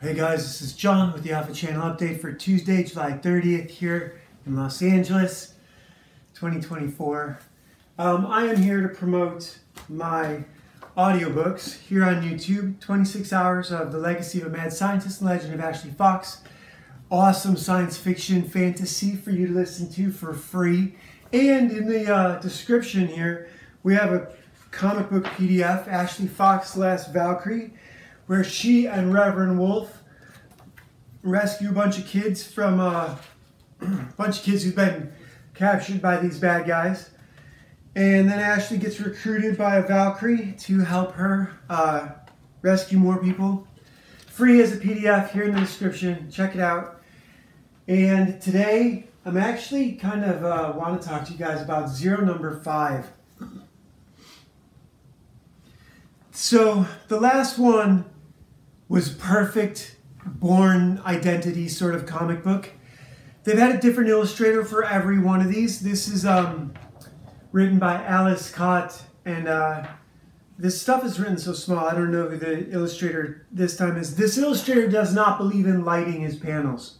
Hey guys, this is John with the Alpha Channel update for Tuesday, July 30th here in Los Angeles, 2024. I am here to promote my audiobooks here on YouTube, 26 Hours of the Legacy of a Mad Scientist and Legend of Ashley Fox. Awesome science fiction fantasy for you to listen to for free. And in the description here, we have a comic book PDF, Ashley Fox Last Valkyrie, where she and Reverend Wolf rescue a bunch of kids from who've been captured by these bad guys. And then Ashley gets recruited by a Valkyrie to help her rescue more people. Free as a PDF here in the description. Check it out. And today, I'm actually kind of want to talk to you guys about Zero Number 5. So, the last one was perfect Bourne Identity sort of comic book. They've had a different illustrator for every one of these. This is written by Alice Cott, and this stuff is written so small, I don't know who the illustrator this time is. This illustrator does not believe in lighting his panels.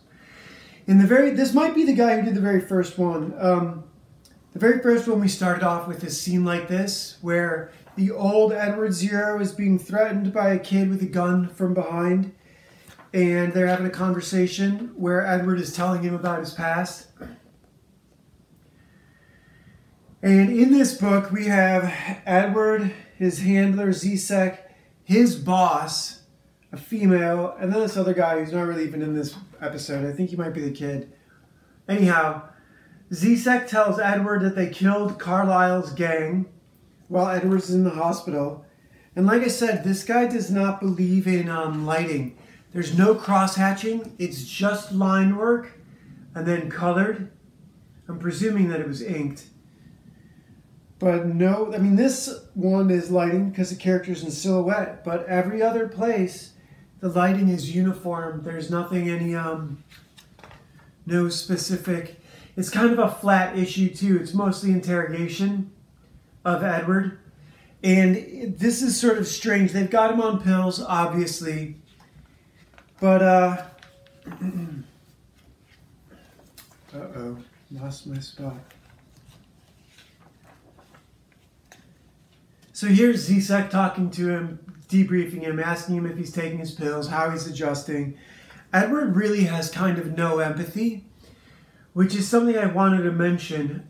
This might be the guy who did the very first one. The very first one we started off with a scene like this, where the old Edward Zero is being threatened by a kid with a gun from behind, and they're having a conversation where Edward is telling him about his past. And in this book, we have Edward, his handler, Zsek, his boss, a female, and then this other guy who's not really even in this episode. I think he might be the kid. Anyhow, Zsek tells Edward that they killed Carlisle's gang while Edward's in the hospital. And like I said, this guy does not believe in lighting. There's no cross-hatching. It's just line work and then colored. I'm presuming that it was inked. But no, I mean, this one is lighting because the character's in silhouette. But every other place, the lighting is uniform. There's nothing, no specific. It's kind of a flat issue too. It's mostly interrogation of Edward. And this is sort of strange. They've got him on pills, obviously. But, uh-oh, lost my spot. So here's Zsek talking to him, debriefing him, asking him if he's taking his pills, how he's adjusting. Edward really has kind of no empathy, which is something I wanted to mention.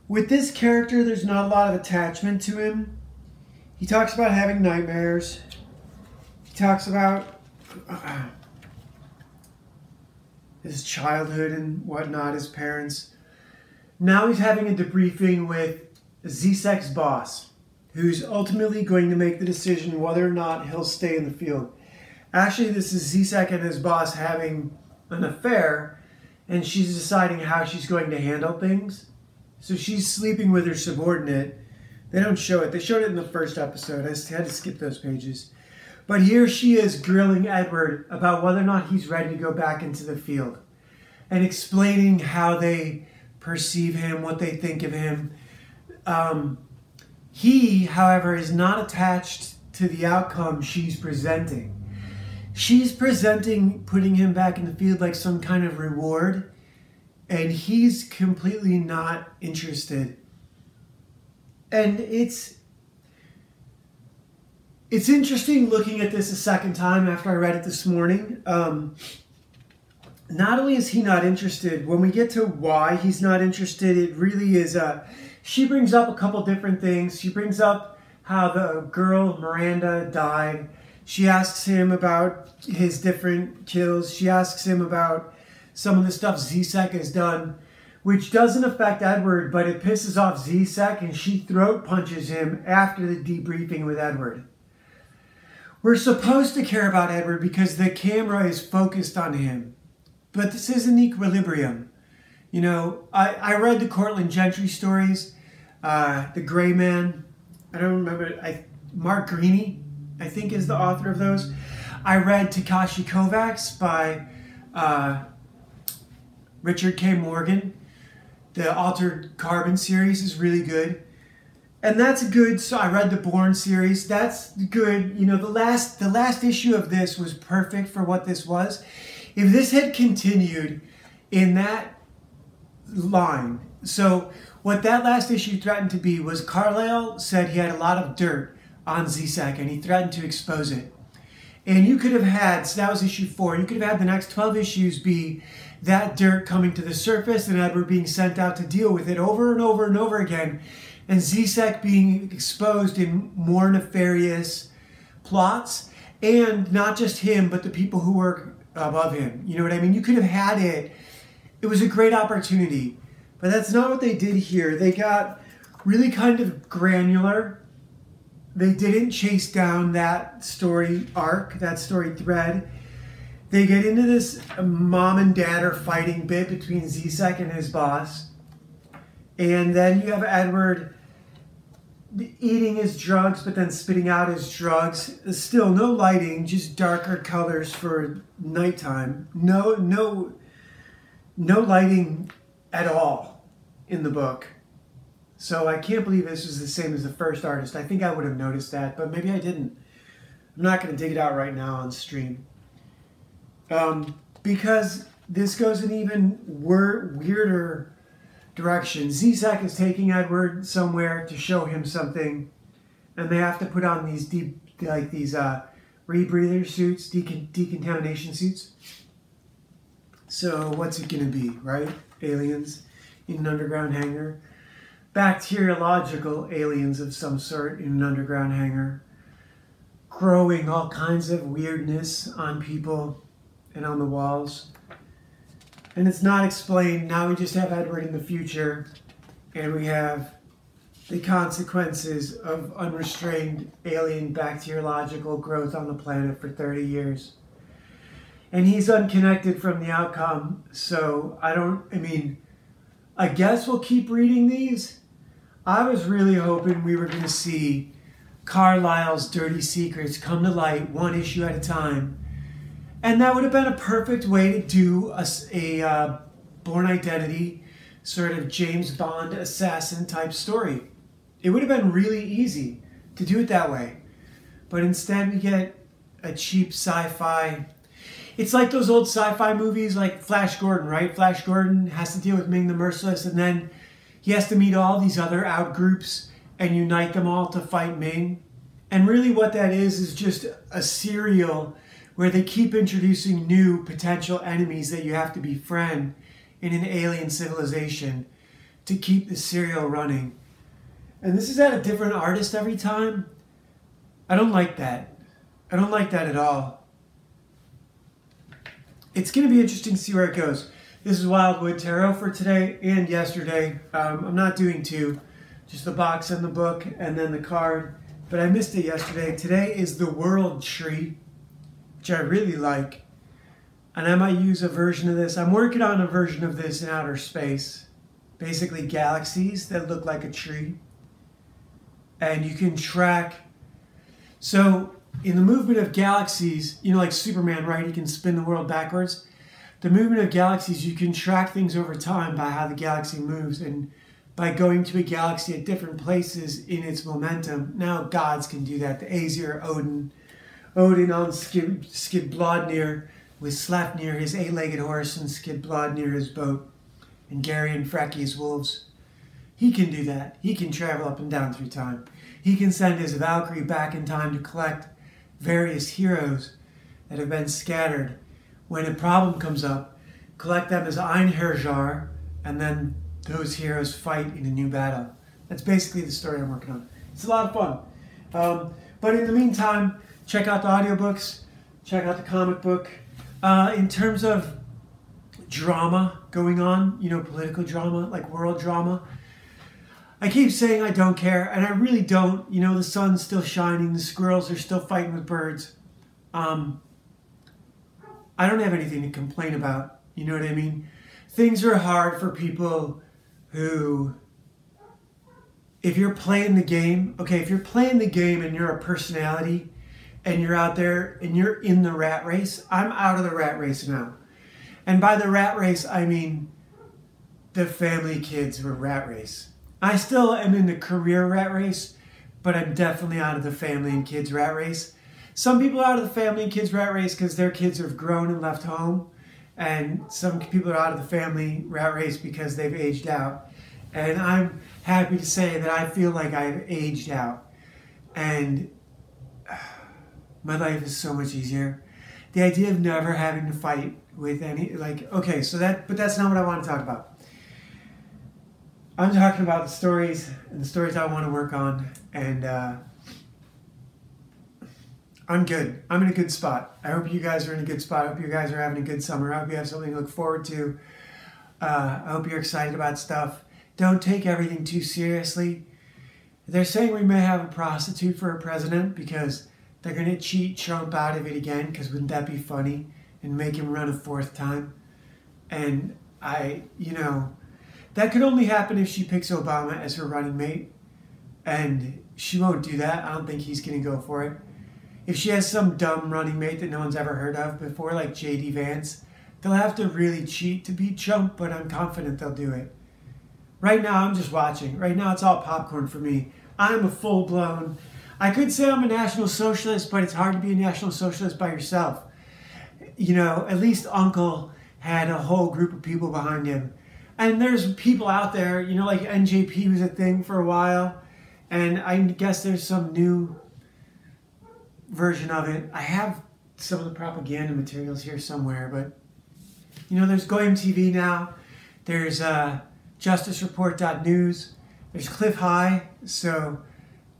With this character, there's not a lot of attachment to him. He talks about having nightmares. He talks about his childhood and whatnot, his parents. Now he's having a debriefing with Zsek's boss, who's ultimately going to make the decision whether or not he'll stay in the field. Actually, this is Zsek and his boss having an affair, and she's deciding how she's going to handle things. So she's sleeping with her subordinate. They don't show it. They showed it in the first episode. I just had to skip those pages. But here she is grilling Edward about whether or not he's ready to go back into the field, and explaining how they perceive him, what they think of him. He, however, is not attached to the outcome she's presenting. She's presenting putting him back in the field like some kind of reward, and he's completely not interested. And it's interesting looking at this a second time after I read it this morning. Not only is he not interested, when we get to why he's not interested, it really is she brings up a couple different things. She brings up how the girl, Miranda, died. She asks him about his different kills. She asks him about some of the stuff Zsek has done, which doesn't affect Edward, but it pisses off Zsek, and she throat punches him after the debriefing with Edward. We're supposed to care about Edward because the camera is focused on him, but this is an equilibrium. You know, I read the Cortland Gentry stories, The Gray Man. I don't remember. Mark Greaney, I think, is the author of those. I read Takashi Kovacs by Richard K. Morgan. The Altered Carbon series is really good. And that's good. So I read the Bourne series. That's good. You know, the last issue of this was perfect for what this was. If this had continued in that line, so what that last issue threatened to be was Carlisle said he had a lot of dirt on Zizek and he threatened to expose it. And you could have had, so that was issue 4, you could have had the next 12 issues be that dirt coming to the surface and Edward being sent out to deal with it over and over and over again. And Zizek being exposed in more nefarious plots. And not just him, but the people who work above him. You know what I mean? You could have had it. It was a great opportunity. But that's not what they did here. They got really kind of granular. They didn't chase down that story arc, that story thread. They get into this mom and dad are fighting bit between Zizek and his boss. And then you have Edward eating his drugs, but then spitting out his drugs. Still no lighting, just darker colors for nighttime. No lighting at all in the book. So I can't believe this was the same as the first artist. I think I would have noticed that, but maybe I didn't. I'm not going to dig it out right now on stream. Because this goes an even weirder direction. Zizek is taking Edward somewhere to show him something, and they have to put on these rebreather suits, decontamination suits. So what's it going to be, right? Aliens in an underground hangar. Bacteriological aliens of some sort in an underground hangar. Growing all kinds of weirdness on people and on the walls. And it's not explained. Now we just have Edward in the future, and we have the consequences of unrestrained alien bacteriological growth on the planet for 30 years. And he's unconnected from the outcome, so I guess we'll keep reading these. I was really hoping we were going to see Carlisle's dirty secrets come to light one issue at a time. And that would have been a perfect way to do a Bourne Identity, sort of James Bond assassin type story. It would have been really easy to do it that way. But instead we get a cheap sci-fi. It's like those old sci-fi movies like Flash Gordon, right? Flash Gordon has to deal with Ming the Merciless, and then he has to meet all these other outgroups and unite them all to fight Ming. And really what that is just a serial where they keep introducing new potential enemies that you have to befriend in an alien civilization to keep the serial running. And this is at a different artist every time. I don't like that. I don't like that at all. It's going to be interesting to see where it goes. This is Wildwood Tarot for today and yesterday. I'm not doing 2, just the box and the book and then the card. But I missed it yesterday. Today is the World Tree, which I really like. And I might use a version of this. I'm working on a version of this in outer space. Basically galaxies that look like a tree. And you can track. So in the movement of galaxies, you know, like Superman, right? He can spin the world backwards. The movement of galaxies, you can track things over time by how the galaxy moves and by going to a galaxy at different places in its momentum. Now gods can do that. The Aesir, Odin on Skidbladnir with Sleipnir, his 8-legged horse, and Skidbladnir, his boat, and Gary and Freki, his wolves. He can do that. He can travel up and down through time. He can send his Valkyrie back in time to collect various heroes that have been scattered. When a problem comes up, collect them as Einherjar, and then those heroes fight in a new battle. That's basically the story I'm working on. It's a lot of fun. But in the meantime, check out the audiobooks, check out the comic book. In terms of drama going on, you know, political drama, like world drama, I keep saying I don't care, and I really don't. You know, the sun's still shining, the squirrels are still fighting with birds. I don't have anything to complain about, you know what I mean? Things are hard for people who, if you're playing the game, okay, if you're playing the game and you're a personality and you're out there and you're in the rat race, I'm out of the rat race now. And by the rat race, I mean the family kids were rat race. I still am in the career rat race, but I'm definitely out of the family and kids rat race. Some people are out of the family and kids rat race because their kids have grown and left home. And some people are out of the family rat race because they've aged out. And I'm happy to say that I feel like I've aged out. And my life is so much easier. The idea of never having to fight with any, like, okay, so but that's not what I want to talk about. I'm talking about the stories and the stories I want to work on, and I'm good. I'm in a good spot. I hope you guys are in a good spot. I hope you guys are having a good summer. I hope you have something to look forward to. I hope you're excited about stuff. Don't take everything too seriously. They're saying we may have a prostitute for a president because they're going to cheat Trump out of it again, because wouldn't that be funny? And make him run a fourth time. And that could only happen if she picks Obama as her running mate. And she won't do that. I don't think he's going to go for it. If she has some dumb running mate that no one's ever heard of before, like J.D. Vance, they'll have to really cheat to beat Trump, but I'm confident they'll do it. Right now, I'm just watching. Right now, it's all popcorn for me. I'm a full-blown... I could say I'm a National Socialist, but it's hard to be a National Socialist by yourself. At least Uncle had a whole group of people behind him. And there's people out there, like NJP was a thing for a while. And I guess there's some new version of it. I have some of the propaganda materials here somewhere, but, there's Goyim TV now. There's justicereport.news. There's Cliff High. So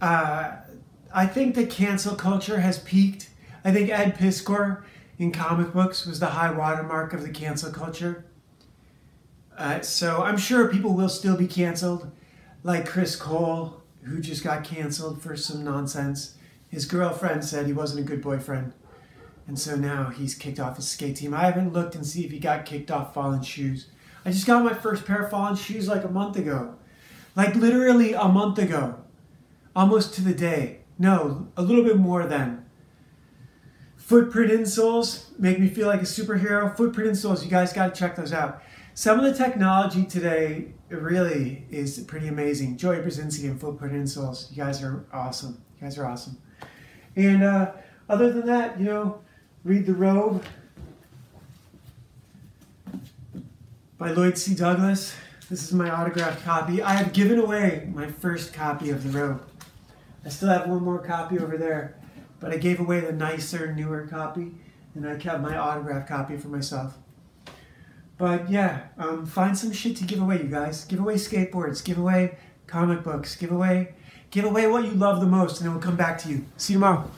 I think the cancel culture has peaked. I think Ed Piskor in comic books was the high watermark of the cancel culture. So I'm sure people will still be canceled, like Chris Cole, who just got canceled for some nonsense. His girlfriend said he wasn't a good boyfriend, and so now he's kicked off his skate team. I haven't looked and see if he got kicked off Fallen Shoes. I just got my first pair of Fallen Shoes like a month ago. Like literally a month ago. Almost to the day. No, a little bit more than. Footprint insoles make me feel like a superhero. Footprint insoles, you guys got to check those out. Some of the technology today really is pretty amazing. Joey Brzezinski and Footprint insoles. You guys are awesome. You guys are awesome. And other than that, read The Robe by Lloyd C. Douglas. This is my autographed copy. I have given away my first copy of The Robe. I still have one more copy over there, but I gave away the nicer, newer copy, and I kept my autographed copy for myself. But yeah, find some shit to give away, you guys. Give away skateboards, give away comic books, give away what you love the most, and it will come back to you. See you tomorrow.